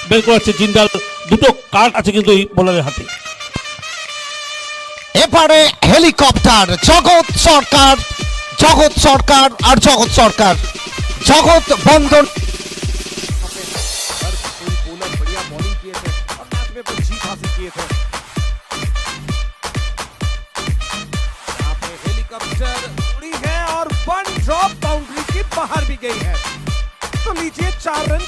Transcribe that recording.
বের করেছে জিন্দাল। দুটো কার্ড আছে কিন্তু এই বোলারের হাতে। এবারে হেলিকপ্টার জগৎ সরকার আর জগৎ সরকার জগৎ বন্ধন। बोलर बढ़िया बॉलिंग किए थे और मैच में कुछ जीत हासिल किए थे। यहाँ पे हेलीकॉप्टर उड़ी है और वन ड्रॉप बाउंड्री के बाहर भी गई है। तो लीजिए 4 रन।